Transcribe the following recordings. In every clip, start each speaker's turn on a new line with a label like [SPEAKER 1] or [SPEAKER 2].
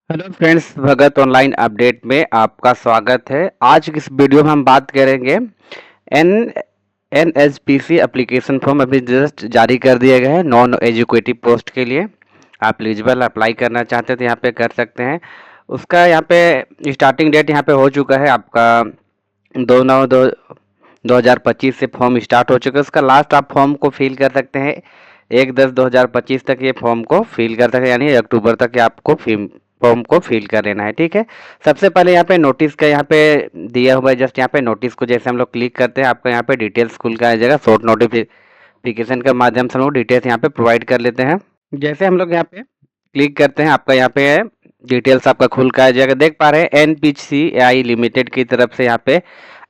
[SPEAKER 1] Hello friends, भगत online update में आपका स्वागत है। आज की इस वीडियो में हम बात करेंगे एन एनएचपीसी एप्लीकेशन फॉर्म अभी जस्ट जारी कर दिया गया है नॉन एजुकेटिव पोस्ट के लिए। आप एलिजिबल अप्लाई करना चाहते हैं तो यहाँ पे कर सकते हैं। उसका यहाँ पे स्टार्टिंग डेट यहाँ पे हो चुका है आपका 2/9/2025 से फॉर्म स्टार्ट हो चुका है। उसका लास्ट आप फॉर्म को फिल कर सकते हैं 1/10/2025 तक ये फॉर्म को फिल कर सकते हैं, यानी अक्टूबर तक आपको फॉर्म को फिल कर लेना है। ठीक है, सबसे पहले यहाँ पे नोटिस का यहाँ पे दिया हुआ है। जस्ट यहाँ पे नोटिस को जैसे हम लोग क्लिक करते हैं आपका यहाँ पे डिटेल्स खुल के आ जाएगा। शॉर्ट नोटिफिकेशन के माध्यम से हम लोग डिटेल्स यहाँ पे प्रोवाइड कर लेते हैं। जैसे हम लोग यहाँ पे क्लिक करते हैं आपका यहाँ पे डिटेल्स आपका खुल के आ जाएगा। देख पा रहे हैं एनपीसीआई लिमिटेड की तरफ से यहाँ पे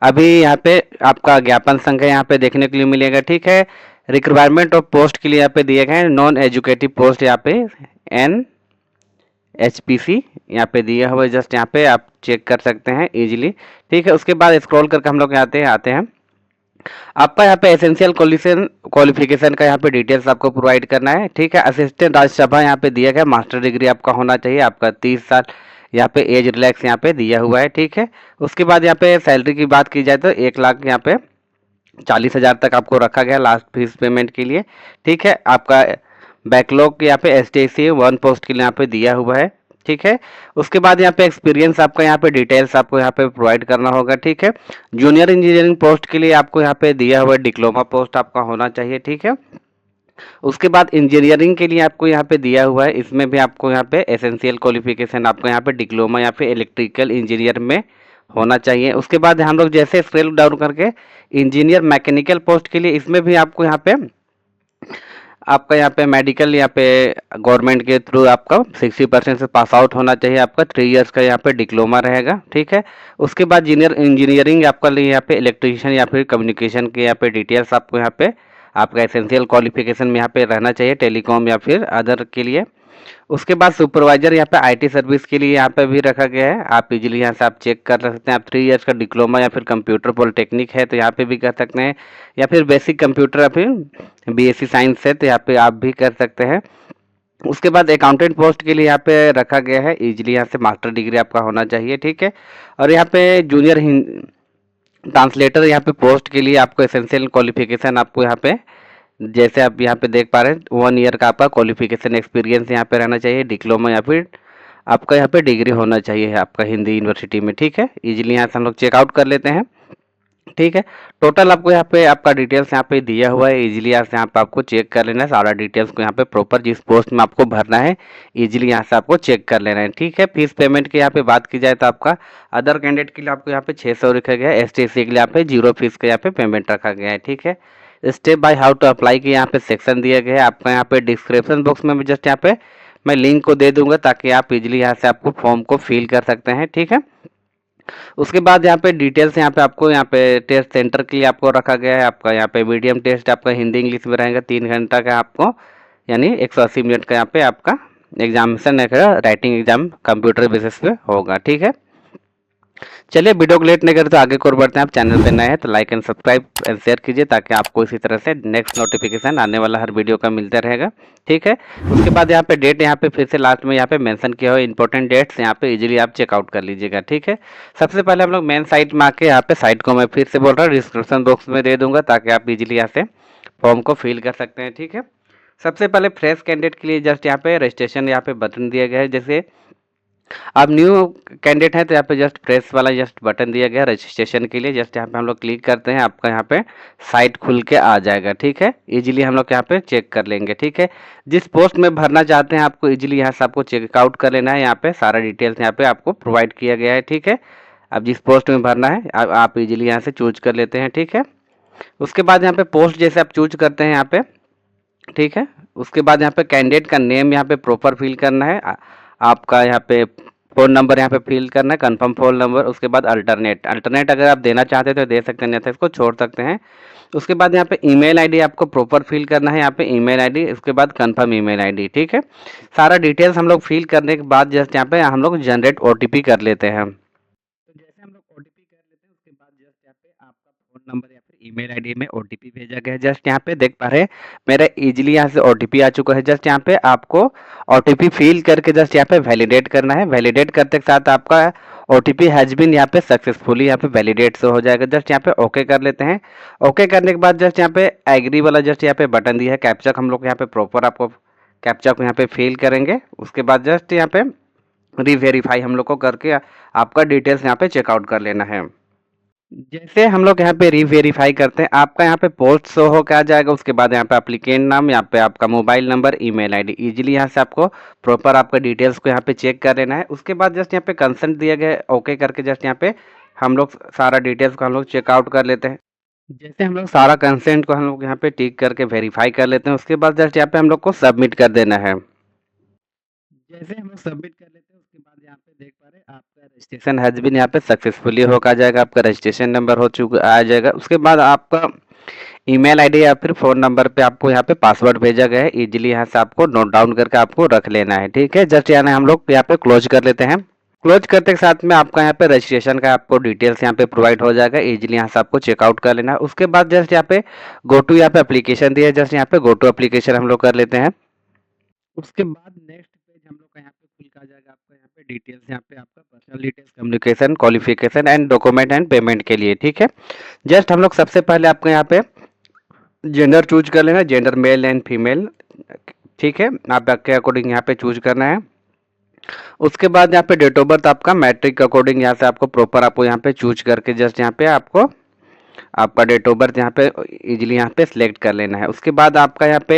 [SPEAKER 1] अभी यहाँ पे आपका ज्ञापन संख्या यहाँ पे देखने के लिए मिलेगा। ठीक है, रिक्वायरमेंट ऑफ पोस्ट के लिए यहाँ पे दिए गए हैं नॉन एजुकेटिव पोस्ट, यहाँ पे एन एचपीसी यहाँ पे दिया हुआ है। जस्ट यहाँ पे आप चेक कर सकते हैं इजीली। ठीक है, उसके बाद स्क्रॉल करके हम लोग आते हैं आपका यहाँ पे एसेंशियल क्वालिफिकेशन का यहाँ पे डिटेल्स आपको प्रोवाइड करना है। ठीक है, असिस्टेंट राज्यसभा यहाँ पे दिया गया, मास्टर डिग्री आपका होना चाहिए, आपका 30 साल यहाँ पे एज रिलैक्स यहाँ पे दिया हुआ है। ठीक है, उसके बाद यहाँ पे सैलरी की बात की जाए तो 1,00,000 यहाँ पे 40,000 तक आपको रखा गया लास्ट फीस पेमेंट के लिए। ठीक है, आपका बैकलॉग यहाँ पे एसटीसी 1 पोस्ट के लिए यहाँ पे दिया हुआ है। ठीक है, उसके बाद यहाँ पे एक्सपीरियंस आपका यहाँ पे डिटेल्स आपको यहाँ पे प्रोवाइड करना होगा। ठीक है, जूनियर इंजीनियरिंग पोस्ट के लिए आपको यहाँ पे दिया हुआ है डिप्लोमा पोस्ट आपका होना चाहिए। ठीक है, उसके बाद इंजीनियरिंग के लिए आपको यहाँ पे दिया हुआ है, इसमें भी आपको यहाँ पे एसेंशियल क्वालिफिकेशन आपको यहाँ पे डिप्लोमा या फिर इलेक्ट्रिकल इंजीनियर में होना चाहिए। उसके बाद हम लोग जैसे स्केल डाउन करके इंजीनियर मैकेनिकल पोस्ट के लिए, इसमें भी आपका यहाँ पे मेडिकल यहाँ पे गवर्नमेंट के थ्रू आपका 60% से पास आउट होना चाहिए। आपका 3 इयर्स का यहाँ पे डिप्लोमा रहेगा। ठीक है, उसके बाद जूनियर इंजीनियरिंग आपका लिए यहाँ पे इलेक्ट्रीशियन या फिर कम्युनिकेशन के यहाँ पे डिटेल्स आपको यहाँ पे आपका एसेंशियल क्वालिफिकेशन में यहाँ पे रहना चाहिए, टेलीकॉम या फिर अदर के लिए। उसके बाद सुपरवाइजर यहाँ पे आईटी सर्विस के लिए यहाँ पे भी रखा गया है। आप इजीली यहाँ से आप चेक कर सकते हैं। आप 3 इयर्स का डिप्लोमा या फिर कंप्यूटर पॉलिटेक्निक है तो यहाँ पे भी कर सकते हैं, या फिर बेसिक कंप्यूटर या फिर बीएससी साइंस है तो यहाँ पे आप भी कर सकते हैं। उसके बाद अकाउंटेंट पोस्ट के लिए यहाँ पे रखा गया है, इजीली यहाँ से मास्टर डिग्री आपका होना चाहिए। ठीक है, और यहाँ पे जूनियर ट्रांसलेटर यहाँ पे पोस्ट के लिए आपको एसेंशियल क्वालिफिकेशन आपको यहाँ पे जैसे आप यहाँ पे देख पा रहे हैं 1 ईयर का आपका क्वालिफिकेशन एक्सपीरियंस यहाँ पे रहना चाहिए, डिप्लोमा या फिर आपका यहाँ पे डिग्री होना चाहिए आपका हिंदी यूनिवर्सिटी में। ठीक है, इजीली यहाँ से हम लोग चेकआउट कर लेते हैं। ठीक है, टोटल आपको यहाँ पे आपका डिटेल्स यहाँ पे दिया हुआ है, इजीली यहाँ पे आपको चेक कर लेना है सारा डिटेल्स को यहाँ पे प्रॉपर जिस पोस्ट में आपको भरना है इजीली यहाँ से आपको चेक कर लेना है। ठीक है, फीस पेमेंट की यहाँ पे बात की जाए तो आपका अदर कैंडिडेट के लिए आपको यहाँ पे 600 रखा गया है, एसटीसी के लिए यहाँ पे 0 फीस का यहाँ पे पेमेंट रखा गया है। ठीक है, step by how to apply के यहाँ पे सेक्शन दिया गया है आपका यहाँ पे डिस्क्रिप्शन बॉक्स में भी जस्ट यहाँ पे मैं लिंक को दे दूंगा ताकि आप इजीली यहाँ से आपको फॉर्म को फिल कर सकते हैं। ठीक है, उसके बाद यहाँ पे डिटेल्स यहाँ पे आपको यहाँ पे टेस्ट सेंटर के लिए आपको रखा गया है। आपका यहाँ पे मीडियम टेस्ट आपका हिंदी इंग्लिश में रहेगा, 3 घंटा का आपको यानी 180 मिनट का यहाँ पे आपका examination writing exam computer basis पे होगा। ठीक है, चलिए वीडियो को लेट नहीं करते तो आगे को बढ़ते हैं। आप चैनल पे नए हैं तो like and subscribe and share कीजिए ताकि आपको इसी तरह से नेक्स्ट नोटिफिकेशन आने वाला हर वीडियो का मिलता रहेगा। ठीक है, उसके बाद यहाँ पे डेट यहाँ पे फिर से लास्ट में यहाँ पे मेंशन किया हुआ इंपॉर्टेंट डेट्स यहाँ पे इजीली आप चेकआउट कर लीजिएगा। ठीक है, सबसे पहले हम लोग मेन साइट में आके यहाँ पे साइट को मैं फिर से बोल रहा हूँ डिस्क्रिप्शन बॉक्स में दे दूंगा ताकि आप इजीली यहाँ से फॉर्म को फिल कर सकते हैं। ठीक है, सबसे पहले फ्रेश कैंडिडेट के लिए जस्ट यहाँ पे रजिस्ट्रेशन यहाँ पे बटन दिया गया है। जैसे आप न्यू कैंडिडेट हैं तो यहाँ पे जस्ट प्रेस वाला जस्ट बटन दिया गया रजिस्ट्रेशन के लिए। जस्ट यहाँ पे हम लोग क्लिक करते हैं, आपका यहाँ पे साइट खुल के आ जाएगा। ठीक है, इजीली हम लोग यहाँ पे चेक कर लेंगे। ठीक है, जिस पोस्ट में भरना चाहते हैं आपको इजीली यहाँ से आपको चेकआउट कर लेना है। यहाँ पे सारा डिटेल्स यहाँ पे आपको प्रोवाइड किया गया है। ठीक है, अब जिस पोस्ट में भरना है आप इजीली यहाँ से चूज कर लेते हैं। ठीक है, उसके बाद यहाँ पे पोस्ट जैसे आप चूज करते हैं यहाँ पे, ठीक है, उसके बाद यहाँ पे कैंडिडेट का नेम यहाँ पे प्रॉपर फिल करना है। आपका यहाँ पे फ़ोन नंबर यहाँ पे फिल करना है, कंफर्म फ़ोन नंबर। उसके बाद अल्टरनेट अगर आप देना चाहते हैं तो दे सकते हैं, नहीं तो इसको छोड़ सकते हैं। उसके बाद यहाँ पे ईमेल आईडी आपको प्रॉपर फिल करना है, यहाँ पे ईमेल आईडी, उसके बाद कंफर्म ईमेल आईडी। ठीक है, सारा डिटेल्स हम लोग फिल करने के बाद जस्ट यहाँ पे हम लोग जनरेट ओटीपी कर लेते हैं। तो जैसे हम लोग ओटीपी कर लेते हैं उसके बाद जस्ट यहाँ पे आपका फ़ोन नंबर या फिर ईमेल आईडी में ओटीपी भेजा गया है। जस्ट यहाँ पे देख पा रहे हैं मेरा इजीली यहाँ से ओटीपी आ चुका है। जस्ट यहाँ पे आपको ओटीपी फिल करके जस्ट यहाँ पे वैलिडेट करना है। वैलिडेट करते के साथ आपका ओटीपी हैज बीन यहाँ पे सक्सेसफुली यहाँ पे वैलिडेट से हो जाएगा। जस्ट यहाँ पे ओके कर लेते हैं। ओके करने के बाद जस्ट यहाँ पे एग्री वाला जस्ट यहाँ पे बटन दिया है, कैप्चा हम लोग यहाँ पे प्रॉपर आपको कैप्चा को यहाँ पे फिल करेंगे। उसके बाद जस्ट यहाँ पे रीवेरीफाई हम लोग को करके आपका डिटेल्स यहाँ पे चेकआउट कर लेना है। जैसे हम लोग यहाँ पे रीवेरीफाई करते हैं आपका यहाँ पे पोस्ट शो हो के आ जाएगा। उसके बाद यहाँ पे एप्लीकेंट नाम, यहाँ पे आपका mobile number, email ID, easily यहाँ से आपको प्रॉपर आपका डिटेल्स को यहाँ पे चेक कर लेना है। उसके बाद जस्ट यहाँ पे कंसेंट दिया गया है, ओके करके जस्ट यहाँ पे हम लोग सारा डिटेल्स को हम लोग चेकआउट कर लेते हैं। जैसे हम लोग सारा कंसेंट को हम लोग यहाँ पे टिक करके वेरीफाई कर लेते हैं, उसके बाद जस्ट यहाँ पे हम लोग को सबमिट कर देना है। जैसे हम लोग सबमिट कर लेते हैं उसके बाद यहाँ पे देख पा रहे हैं आपका रजिस्ट्रेशन हैज बीन यहाँ पे सक्सेसफुली होकर आ जाएगा। आपका रजिस्ट्रेशन नंबर हो चुका आ जाएगा। उसके बाद आपका ईमेल आईडी या फिर फ़ोन नंबर पे आपको यहाँ पे पासवर्ड भेजा गया है। इजीली यहाँ से आपको नोट डाउन करके आपको रख लेना है। ठीक है, जस्ट यानी हम लोग यहाँ पे क्लोज कर लेते हैं। क्लोज करते के साथ में आपका यहाँ पे रजिस्ट्रेशन का आपको डिटेल्स यहाँ पे प्रोवाइड हो जाएगा। इजीली यहाँ से आपको चेकआउट कर लेना है। उसके बाद जस्ट यहाँ पे गो टू यहाँ पे एप्लीकेशन दिया है, जस्ट यहाँ पे गो टू एप्लीकेशन हम लोग कर लेते हैं। उसके बाद नेक्स्ट पेज हम लोग का यहाँ पे खुल का जाएगा। आपका यहाँ पे डिटेल्स, यहाँ पे आपका personal details, communication, qualification and document and payment के लिए। ठीक है, जस्ट हम लोग सबसे पहले आपको यहाँ पे जेंडर चूज कर लेना, जेंडर मेल एंड फीमेल। ठीक है, आप के अकॉर्डिंग यहाँ पे चूज करना है। उसके बाद यहाँ पे डेट ऑफ बर्थ आपका मैट्रिक के अकॉर्डिंग यहाँ से आपको प्रॉपर आपको यहाँ पे चूज करके जस्ट यहाँ पे आपको आपका डेट ऑफ बर्थ यहाँ पे इजीली यहाँ पे सिलेक्ट कर लेना है। उसके बाद आपका यहाँ पे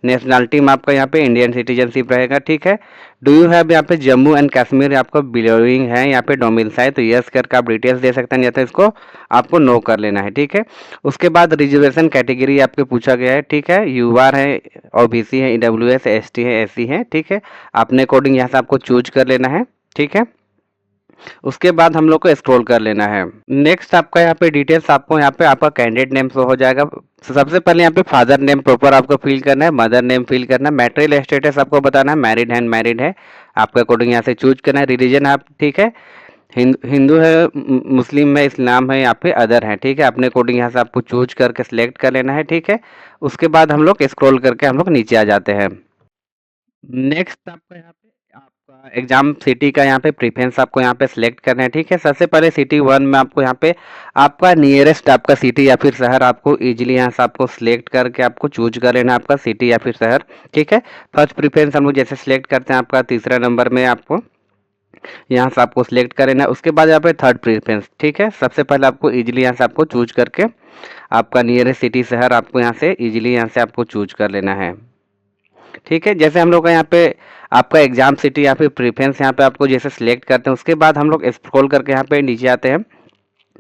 [SPEAKER 1] नेशनलिटी में आपका यहाँ पे इंडियन सिटीजनशिप रहेगा। ठीक है, डू यू हैव यहाँ पे जम्मू एंड कश्मीर आपको बिलोंगिंग है यहाँ पे डोमिसाइल, तो यस करके आप डिटेल्स दे सकते हैं, या तो इसको आपको नो कर लेना है। ठीक है, उसके बाद रिजर्वेशन कैटेगरी आपके पूछा गया है। ठीक है, यूआर है, ओबीसी है, ईडब्ल्यूएस, एसटी है, एससी है। ठीक है, अपने अकॉर्डिंग यहाँ से आपको चूज कर लेना है। ठीक है, उसके बाद हम लोग को स्क्रॉल कर लेना है। नेक्स्ट आपका यहाँ पे डिटेल्स आपको यहाँ पे आपका कैंडिडेट नेम शो हो जाएगा। सबसे पहले यहाँ पे फादर नेम प्रॉपर आपको फिल करना है, मदर नेम फिल करना है, मैट्रिल स्टेटस आपको बताना है, मैरिड है मैरिड है, आपके अकॉर्डिंग यहाँ से चूज करना है। रिलीजन आप ठीक है हिंदू है, मुस्लिम है, इस्लाम है, यहाँ पे अदर है। ठीक है, अपने अकॉर्डिंग यहाँ से आपको चूज करके सिलेक्ट कर लेना है। ठीक है, उसके बाद हम लोग स्क्रॉल करके हम लोग नीचे आ जाते हैं। नेक्स्ट आपका यहाँ पे आपका एग्जाम सिटी का यहाँ पे प्रेफरेंस आपको यहाँ पे सिलेक्ट करना है। ठीक है, सबसे पहले सिटी 1 में आपको यहाँ पे आपका नियरेस्ट आपका सिटी या फिर शहर आपको इजीली यहाँ से आपको सिलेक्ट करके आपको चूज कर लेना है आपका सिटी या फिर शहर। ठीक है, फर्स्ट प्रेफरेंस हम लोग जैसे सिलेक्ट करते हैं आपका तीसरा नंबर में आपको यहाँ से आपको सिलेक्ट कर लेना है। उसके बाद यहाँ पे थर्ड प्रेफरेंस। ठीक है, सबसे पहले आपको इजीली यहाँ से आपको चूज करके आपका नियरेस्ट सिटी शहर आपको यहाँ से इजीली यहाँ से आपको चूज कर लेना है। ठीक है, जैसे हम लोग का यहाँ पे आपका एग्जाम सिटी या फिर प्रेफरेंस यहाँ पे आपको जैसे सिलेक्ट करते हैं, उसके बाद हम लोग स्क्रॉल करके यहाँ पे नीचे आते हैं।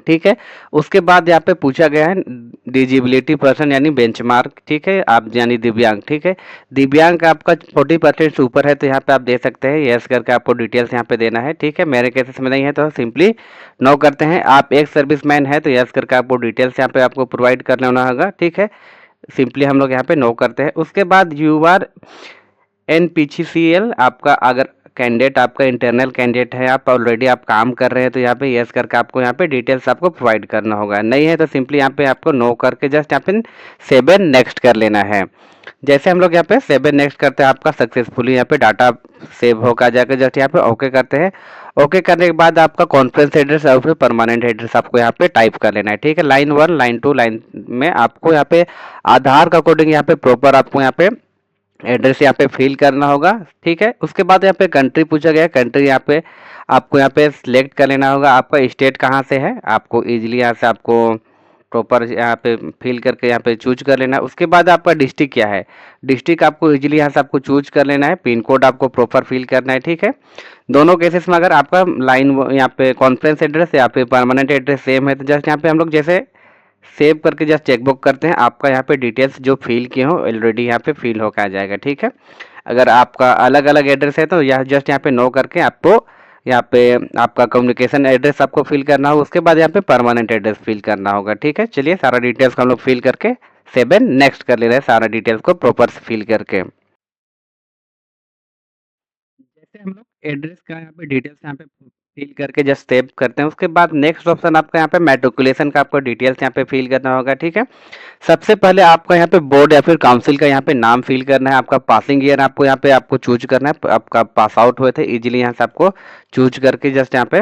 [SPEAKER 1] ठीक है, उसके बाद यहाँ पे पूछा गया है डिजिबिलिटी पर्सन यानी बेंचमार्क। ठीक है, आप यानी दिव्यांग। ठीक है, दिव्यांग का आपका 40% से ऊपर है तो यहाँ पे आप दे सकते हैं यस करके आपको डिटेल्स यहाँ पे देना है। ठीक है, मेरे केसेस में नहीं है तो सिंपली नो करते हैं। आप एक सर्विसमैन है तो यस करके आपको डिटेल्स यहाँ पे आपको प्रोवाइड करना होगा। ठीक है, सिंपली हम लोग यहाँ पे नो करते हैं। उसके बाद यू आर NPCL आपका अगर कैंडिडेट आपका इंटरनल कैंडिडेट है, आप ऑलरेडी आप काम कर रहे हैं तो यहाँ पे यस करके आपको यहाँ पे डिटेल्स आपको प्रोवाइड करना होगा। नहीं है तो सिंपली यहाँ पे आपको नो करके जस्ट यहाँ पे 7 नेक्स्ट कर लेना है। जैसे हम लोग यहाँ पे 7 नेक्स्ट करते हैं आपका सक्सेसफुली यहाँ पे डाटा सेव होकर आ जाएगा। जस्ट यहाँ पे ओके करते हैं। ओके करने के बाद आपका कॉन्फ्रेंस एड्रेस और फिर परमानेंट एड्रेस आपको यहाँ पे टाइप कर लेना है। ठीक है, लाइन 1 लाइन 2 लाइन में आपको यहाँ पे आधार का अकॉर्डिंग यहाँ पे प्रॉपर आपको यहाँ पे एड्रेस यहाँ पे फिल करना होगा। ठीक है, उसके बाद यहाँ पे कंट्री पूछा गया है, कंट्री यहाँ पे आपको यहाँ पे सिलेक्ट कर लेना होगा। आपका स्टेट कहाँ से है आपको इजीली यहाँ से आपको प्रॉपर यहाँ पे फिल करके यहाँ पे चूज कर लेना है। उसके बाद आपका डिस्ट्रिक्ट क्या है, डिस्ट्रिक्ट आपको इजीली यहाँ से आपको चूज कर लेना है। पिन कोड आपको प्रॉपर फिल करना है। ठीक है, दोनों केसेस में अगर आपका लाइन यहाँ पे कॉन्फ्रेंस एड्रेस या फिर परमानेंट एड्रेस सेम है तो जस्ट यहाँ पे हम लोग जैसे सेव करके जस्ट चेकबुक करते हैं, आपका यहाँ पे डिटेल्स जो फिल किए हो ऑलरेडी यहाँ पे फिल होकर आ जाएगा। ठीक है, अगर आपका अलग अलग एड्रेस है तो यह जस्ट यहाँ पे नो करके आपको यहाँ पे आपका कम्युनिकेशन एड्रेस आपको फिल करना होगा। उसके बाद यहाँ पे परमानेंट एड्रेस फिल करना होगा। ठीक है, चलिए सारा डिटेल्स हम लोग फिल करके 7 नेक्स्ट कर ले रहे हैं सारा डिटेल्स को प्रॉपर फिल करके। जैसे हम लोग एड्रेस का यहाँ पे डिटेल्स यहाँ पे फिल करके जस्ट सेव करते हैं। उसके बाद नेक्स्ट ऑप्शन आपका यहाँ पे मैट्रिकुलेशन का आपको डिटेल्स यहाँ पे फिल करना होगा, ठीक है। सबसे पहले आपका यहाँ पे बोर्ड या फिर काउंसिल का यहाँ पे नाम फिल करना है, आपका पासिंग ईयर आपको यहाँ पे आपको चूज करना है, आपका पास आउट हुए थे इजीली यहाँ से आपको चूज करके जस्ट यहाँ पे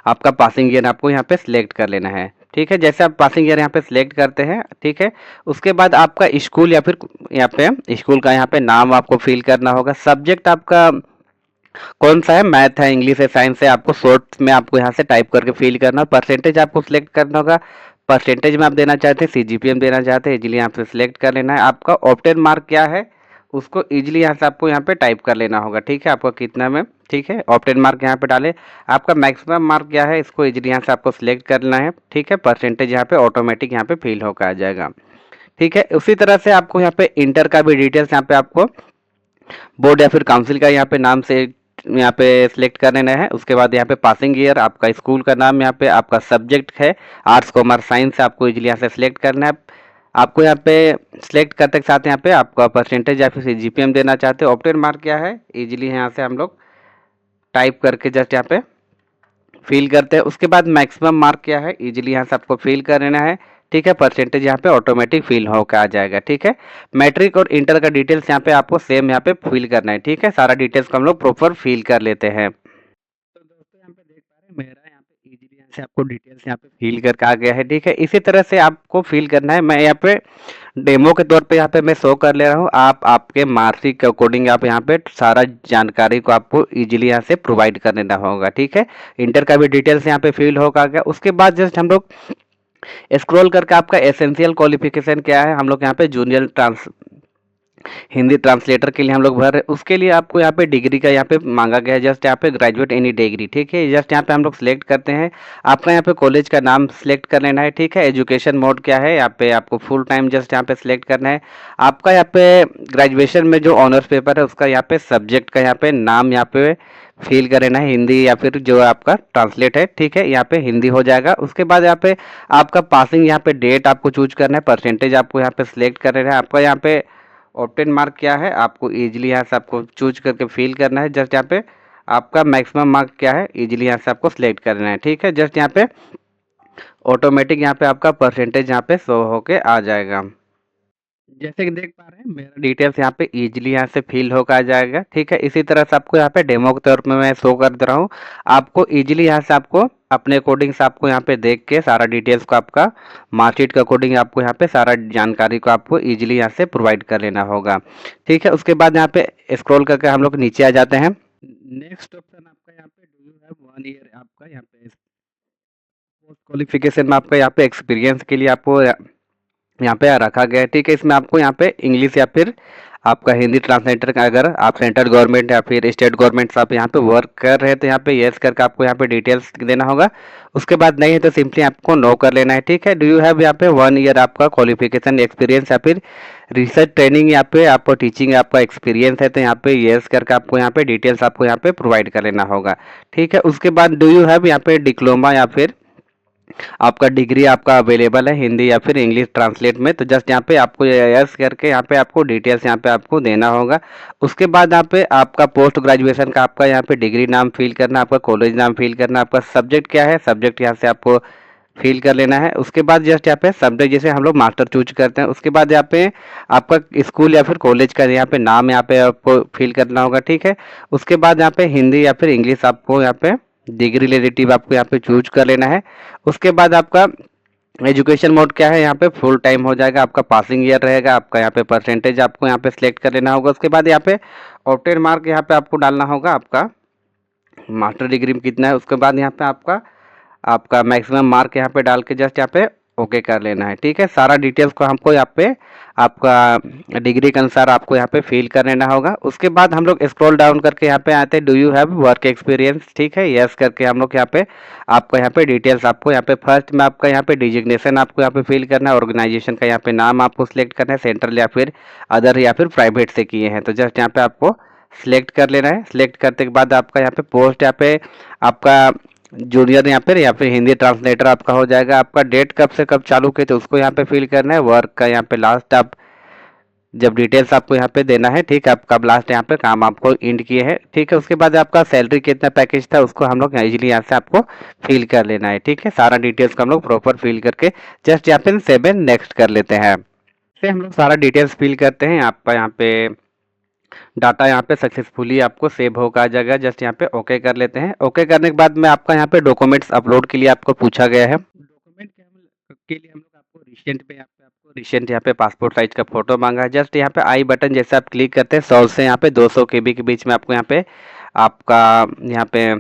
[SPEAKER 1] आपका पासिंग ईयर आपको यहाँ पे सिलेक्ट कर लेना है, ठीक है। जैसे आप पासिंग ईयर यहाँ पे सिलेक्ट करते हैं, ठीक है, उसके बाद आपका स्कूल या फिर यहाँ पे स्कूल का यहाँ पे नाम आपको फिल करना होगा। सब्जेक्ट आपका कौन सा है, मैथ है, इंग्लिश है, साइंस है, आपको शॉर्ट में आपको यहाँ से टाइप करके फिल करना है। परसेंटेज आपको सिलेक्ट करना होगा, परसेंटेज में आप देना चाहते हैं, सीजीपीएम देना चाहते हैं, इजीली यहाँ पे सिलेक्ट कर लेना है। आपका ऑप्टेन मार्क क्या है उसको इजीली यहाँ से आपको यहाँ पे टाइप कर लेना होगा, ठीक है, आपको कितना में, ठीक है, ऑप्टेन मार्क यहाँ पे डाले। आपका मैक्सिमम मार्क क्या है इसको इजीली यहाँ से आपको सिलेक्ट करना है, ठीक है। परसेंटेज यहाँ पे ऑटोमेटिक यहाँ पे फिल होकर आ जाएगा, ठीक है। उसी तरह से आपको यहाँ पे इंटर का भी डिटेल्स यहाँ पे आपको बोर्ड या फिर काउंसिल का यहाँ पे नाम से यहाँ पे सिलेक्ट कर लेना है। उसके बाद यहाँ पे पासिंग ईयर, आपका स्कूल का नाम, यहाँ पे आपका सब्जेक्ट है आर्ट्स कॉमर्स साइंस, आपको इजीली यहाँ से सिलेक्ट करना है। आपको यहाँ पे सिलेक्ट करते के साथ यहाँ पे आपका परसेंटेज या फिर जीपीएम देना चाहते हो, ऑप्टेन मार्क क्या है इजीली यहाँ से हम लोग टाइप करके जस्ट यहाँ पे फिल करते हैं। उसके बाद मैक्सिमम मार्क क्या है इजीली यहाँ से आपको फिल कर लेना है, ठीक है। परसेंटेज यहाँ पे ऑटोमेटिक फिल होकर आ जाएगा, ठीक है। मैट्रिक और इंटर का डिटेल्स यहाँ पे आपको सेम यहाँ पे फिल करना है, ठीक है। सारा डिटेल्स को हम लोग प्रॉपर फिल कर लेते हैं। तो दोस्तों यहाँ पे देख पा रहे हैं मेरा यहाँ पे इजीली यहाँ से आपको डिटेल्स यहाँ पे फिल करके आ गया है, ठीक है। इसी तरह से आपको फिल करना है। मैं यहाँ पे डेमो के तौर पे यहाँ पे मैं शो कर ले रहा हूँ, आप आपके मार्कशीट के अकॉर्डिंग आप यहाँ पे सारा जानकारी को आपको इजीली यहाँ से प्रोवाइड कर देना होगा, ठीक है। इंटर का भी डिटेल्स यहाँ पे फिल होगा गया। उसके बाद जस्ट हम लोग स्क्रॉल करके आपका एसेंशियल क्वालिफिकेशन क्या है, हम लोग यहाँ पे जूनियर हिंदी ट्रांसलेटर के लिए हम लोग भर रहे हैं। उसके लिए आपको यहाँ पे डिग्री का यहाँ पे मांगा गया है, जस्ट यहाँ पे ग्रेजुएट एनी डिग्री, ठीक है। जस्ट यहाँ पे हम लोग सिलेक्ट करते हैं, आपका यहाँ पे कॉलेज का नाम सिलेक्ट कर लेना है, ठीक है। एजुकेशन मोड क्या है यहाँ पे आपको फुल टाइम जस्ट यहाँ पे सिलेक्ट करना है। आपका यहाँ पे ग्रेजुएशन में जो ऑनर्स पेपर है उसका यहाँ पे सब्जेक्ट का यहाँ पे नाम यहाँ पे फिल कर लेना है, हिंदी या फिर जो आपका ट्रांसलेट है, ठीक है, यहाँ पे हिंदी हो जाएगा। उसके बाद यहाँ पे आपका पासिंग यहाँ पे डेट आपको चूज करना है, परसेंटेज आपको यहाँ पे सिलेक्ट कर लेना है। आपका यहाँ पे ऑप्टेन मार्क क्या है आपको इजीली यहाँ से आपको चूज करके फिल करना है। जस्ट यहाँ पे आपका मैक्सिमम मार्क क्या है इजीली यहाँ से आपको सिलेक्ट करना है, ठीक है। जस्ट यहाँ पे ऑटोमेटिक यहाँ पे आपका परसेंटेज यहाँ पे शो होके आ जाएगा। जैसे कि देख पा रहे हैं मेरा डिटेल्स यहाँ पे इजीली यहाँ से फिल होकर आ जाएगा, ठीक है। इसी तरह से आपको यहाँ पे डेमो के तौर पे मैं शो कर दे रहा हूँ, आपको इजीली यहाँ से आपको अपने अकॉर्डिंग से आपको यहाँ पे देख के सारा डिटेल्स को आपका मार्कशीट के अकॉर्डिंग आपको यहाँ पे सारा जानकारी को आपको इजीली यहाँ से प्रोवाइड कर लेना होगा, ठीक है। उसके बाद यहाँ पे स्क्रॉल करके हम लोग नीचे आ जाते हैं। नेक्स्ट ऑप्शन आपका यहाँ पे डू यू हैव 1 ईयर, आपका यहाँ पे पोस्ट क्वालिफिकेशन में आपका यहाँ पे एक्सपीरियंस के लिए आपको यहाँ पे रखा गया है, ठीक है। इसमें आपको यहाँ पे इंग्लिश या फिर आपका हिंदी ट्रांसलेटर का, अगर आप सेंट्रल गवर्नमेंट या फिर स्टेट गवर्नमेंट से आप यहाँ पे वर्क कर रहे हैं तो यहाँ पे यस करके आपको यहाँ पे डिटेल्स देना होगा। उसके बाद नहीं है तो सिंपली आपको नो कर लेना है, ठीक है। डू यू हैव यहाँ पे 1 ईयर आपका क्वालिफिकेशन एक्सपीरियंस या फिर रिसर्च ट्रेनिंग यहाँ पे आपको टीचिंग आपका एक्सपीरियंस है तो यहाँ पे यस करके आपको यहाँ पे डिटेल्स आपको यहाँ पे प्रोवाइड कर लेना होगा, ठीक है। उसके बाद डू यू हैव यहाँ पे डिप्लोमा या फिर आपका डिग्री आपका अवेलेबल है हिंदी या फिर इंग्लिश ट्रांसलेट में, तो जस्ट यहाँ पे आपको यस करके यहाँ पे आपको डिटेल्स यहाँ पे आपको देना होगा। उसके बाद यहाँ पे आपका पोस्ट ग्रेजुएशन का आपका यहाँ पे डिग्री नाम फिल करना, आपका कॉलेज नाम फिल करना, आपका सब्जेक्ट क्या है सब्जेक्ट यहाँ से आपको फिल कर लेना है। उसके बाद जस्ट यहाँ पे सब्जेक्ट जैसे हम लोग मास्टर चूज करते हैं, उसके बाद यहाँ पे आपका स्कूल या फिर कॉलेज का यहाँ पे नाम यहाँ पे आपको फिल करना होगा, ठीक है। उसके बाद यहाँ पे हिंदी या फिर इंग्लिश आपको यहाँ पे डिग्री रिलेटिव आपको यहाँ पे चूज कर लेना है। उसके बाद आपका एजुकेशन मोड क्या है यहाँ पे फुल टाइम हो जाएगा, आपका पासिंग ईयर रहेगा, आपका यहाँ पे परसेंटेज आपको यहाँ पे सिलेक्ट कर लेना होगा। उसके बाद यहाँ पे ऑप्टेन मार्क यहाँ पे आपको डालना होगा, आपका मास्टर डिग्री में कितना है। उसके बाद यहाँ पे आपका आपका मैक्सिमम मार्क यहाँ पे डाल के जस्ट यहाँ पे ओके कर लेना है, ठीक है। सारा डिटेल्स को हमको यहाँ पे आपका डिग्री के अनुसार आपको यहाँ पे फिल कर लेना होगा। उसके बाद हम लोग स्क्रॉल डाउन करके यहाँ पे आते हैं do you have work experience, ठीक है, यस करके हम लोग यहाँ पे आपका यहाँ पे डिटेल्स आपको यहाँ पे फर्स्ट में आपका यहाँ पे डिजिग्नेशन आपको यहाँ पे फिल करना है, ऑर्गेनाइजेशन का यहाँ पे नाम आपको सिलेक्ट करना है, सेंट्रल या फिर अदर या फिर प्राइवेट से किए हैं तो जस्ट यहाँ पे आपको सिलेक्ट कर लेना है। सिलेक्ट करने के बाद आपका यहाँ पे पोस्ट यहाँ पे आपका जूनियर या फिर हिंदी ट्रांसलेटर आपका हो जाएगा। आपका डेट कब से कब चालू किए तो उसको यहाँ पे फिल करना है। वर्क का यहाँ पे लास्ट आप जब डिटेल्स आपको यहाँ पे देना है, ठीक है, आप कब लास्ट यहाँ पे काम आपको इंड किए हैं, ठीक है। उसके बाद आपका सैलरी कितना पैकेज था उसको हम लोग इजीली यहाँ से आपको फिल कर लेना है, ठीक है। सारा डिटेल्स को हम लोग प्रॉपर फिल करके जस्ट यहाँ पे सेव एंड नेक्स्ट कर लेते हैं। से हम लोग सारा डिटेल्स फिल करते हैं, आपका यहाँ पे डाटा यहाँ पे सक्सेसफुली आपको सेव होकर आ जाएगा। जस्ट यहाँ पे ओके कर लेते हैं। ओके करने के बाद में आपका यहाँ पे डॉक्यूमेंट्स अपलोड के लिए आपको पूछा गया है। डॉक्यूमेंट के लिए हम लोग आपको रिसेंट पे यहाँ पे आपको रिसेंट यहाँ पे पासपोर्ट साइज का फोटो मांगा है। जस्ट यहाँ पे आई बटन जैसे आप क्लिक करते हैं 100 से यहाँ पे 200 KB के बीच में आपको यहाँ पे आपका यहाँ पे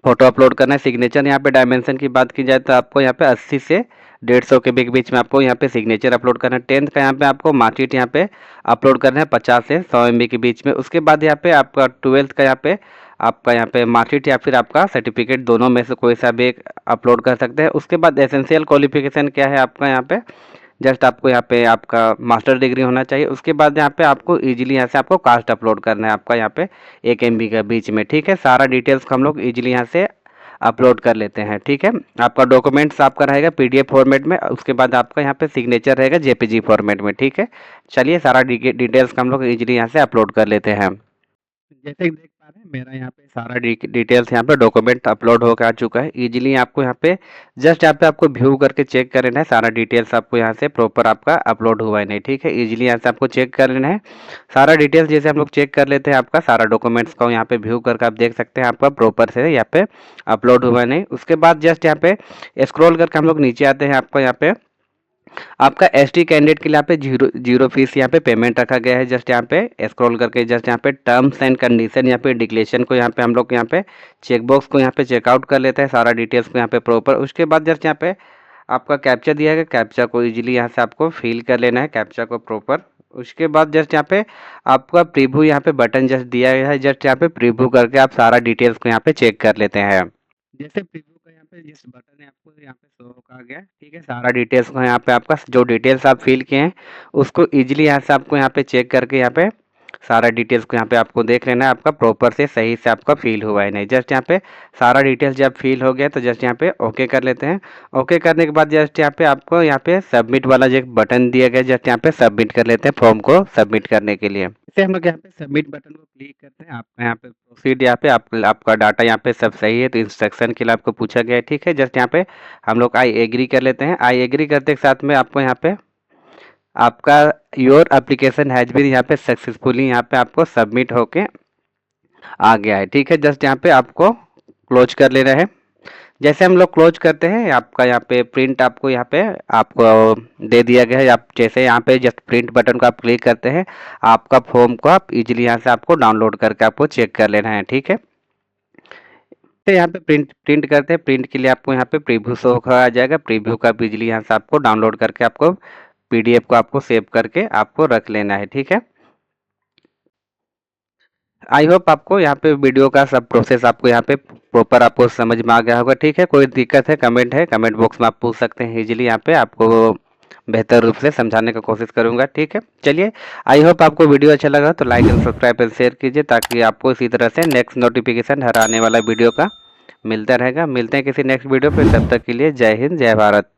[SPEAKER 1] फोटो अपलोड करना है। सिग्नेचर यहाँ पे डायमेंशन की बात की जाए तो आपको यहाँ पे 80 से 150 KB के बीच में आपको यहाँ पे सिग्नेचर अपलोड करना है। 10th का यहाँ पे आपको मार्कशीट यहाँ पे अपलोड करना है 50 से 100 MB के बीच में। उसके बाद यहाँ पे आपका 12th का यहाँ पे मार्कशीट या फिर आपका सर्टिफिकेट दोनों में से कोई सा भी एक अपलोड कर सकते हैं। उसके बाद एसेंशियल क्वालिफिकेशन क्या है आपका यहाँ पे, जस्ट आपको यहाँ पे आपका मास्टर डिग्री होना चाहिए। उसके बाद यहाँ पे आपको इजीली यहाँ से आपको कास्ट अपलोड करना है आपका यहाँ पे 1 MB के बीच में, ठीक है। सारा डिटेल्स को हम लोग इजीली यहाँ से अपलोड कर लेते हैं, ठीक है। आपका डॉक्यूमेंट्स आपका रहेगा PDF फॉर्मेट में, उसके बाद आपका यहाँ पे सिग्नेचर रहेगा JPG फॉर्मेट में, ठीक है। चलिए सारा डिटेल्स को हम लोग इजीली यहाँ से अपलोड कर लेते हैं। जैसे कि देख पा रहे हैं मेरा यहाँ पे सारा डिटेल्स यहाँ पे डॉक्यूमेंट अपलोड होकर आ चुका है। इजीली आपको यहाँ पे जस्ट यहाँ पे आपको व्यू करके चेक कर लेना है सारा डिटेल्स आपको यहाँ से प्रॉपर आपका अपलोड हुआ है नहीं, ठीक है। इजीली यहाँ से आपको चेक कर लेना है सारा डिटेल्स। जैसे हम लोग चेक कर लेते हैं आपका सारा डॉक्यूमेंट्स को यहाँ पे व्यू करके आप देख सकते हैं आपका प्रॉपर से यहाँ पे अपलोड हुआ है नहीं। उसके बाद जस्ट यहाँ पे स्क्रॉल करके हम लोग नीचे आते हैं। आपका यहाँ पे आपका ST कैंडिडेट के लिए यहाँ पे जीरो फीस यहाँ पे पेमेंट रखा गया है। जस्ट यहाँ पे स्क्रॉल करके जस्ट यहाँ पे टर्म्स एंड कंडीशन यहाँ पे डिक्लेरेशन को यहाँ पे हम लोग यहाँ पे चेकबॉक्स को यहाँ पे चेकआउट कर लेते हैं सारा डिटेल्स को यहाँ पे प्रॉपर। उसके बाद जस्ट यहाँ पे आपका कैप्चा दिया है, कैप्चा को इजीली यहाँ से आपको फिल कर लेना है कैप्चा को प्रॉपर। उसके बाद जस्ट यहाँ पे आपका प्रीव्यू यहाँ पे बटन जस्ट दिया गया है, जस्ट यहाँ पे प्रीव्यू करके आप सारा डिटेल्स को यहाँ पे चेक कर लेते हैं। जैसे प्रीव्यू का यहाँ पे जिस बटन है आपको यहाँ पे शो होगा गया, ठीक है। सारा डिटेल्स को यहाँ पे आपका जो डिटेल्स आप फिल किए हैं उसको इजीली यहाँ से आपको यहाँ पे चेक करके यहाँ पे सारा डिटेल्स को यहाँ पे आपको देख लेना है आपका प्रॉपर से सही से आपका फिल हुआ है नहीं। जस्ट यहाँ पे सारा डिटेल्स जब फिल हो गया तो जस्ट यहाँ पे ओके कर लेते हैं। ओके करने के बाद जस्ट यहाँ पे आपको यहाँ पे सबमिट वाला जो बटन दिया गया जस्ट यहाँ पे सबमिट कर लेते हैं फॉर्म को सबमिट करने के लिए। जैसे हम लोग यहाँ पे सबमिट बटन को क्लिक करते हैं, आपका यहाँ पे प्रोसीड यहाँ पे आपका डाटा यहाँ पे सब सही है तो इंस्ट्रक्शन के लिए आपको पूछा गया है, ठीक है। जस्ट यहाँ पे हम लोग आई एग्री कर लेते हैं। आई एग्री करते के साथ में आपको यहाँ पे आपका योर एप्लीकेशन हैज बीन यहाँ पे सक्सेसफुली यहाँ पे आपको सबमिट होके आ गया है, ठीक है। जस्ट यहाँ पे आपको क्लोज कर लेना है। जैसे हम लोग क्लोज करते हैं आपका यहाँ पे प्रिंट आपको यहाँ पे आपको दे दिया गया है। आप जैसे यहाँ पे जस्ट प्रिंट बटन को आप क्लिक करते हैं आपका फॉर्म को आप इजीली यहाँ से आपको डाउनलोड करके आपको चेक कर लेना है, ठीक है। तो यहाँ पे प्रिंट करते हैं। प्रिंट के लिए आपको यहाँ पे प्रीव्यू शो आ जाएगा। प्रीव्यू का बिजली यहाँ से आपको डाउनलोड करके आपको PDF को आपको सेव करके आपको रख लेना है, ठीक है। आई होप आपको यहाँ पे वीडियो का सब प्रोसेस आपको यहाँ पे प्रॉपर आपको समझ में आ गया होगा, ठीक है। कोई दिक्कत है कमेंट बॉक्स में आप पूछ सकते हैं इजीली। यहाँ पे आपको बेहतर रूप से समझाने का कोशिश करूंगा, ठीक है। चलिए आई होप आपको वीडियो अच्छा लगा तो like and subscribe and share कीजिए ताकि आपको इसी तरह से नेक्स्ट नोटिफिकेशन हर आने वाला वीडियो का मिलता रहेगा। मिलते हैं किसी नेक्स्ट वीडियो पे, तब तक के लिए जय हिंद जय भारत।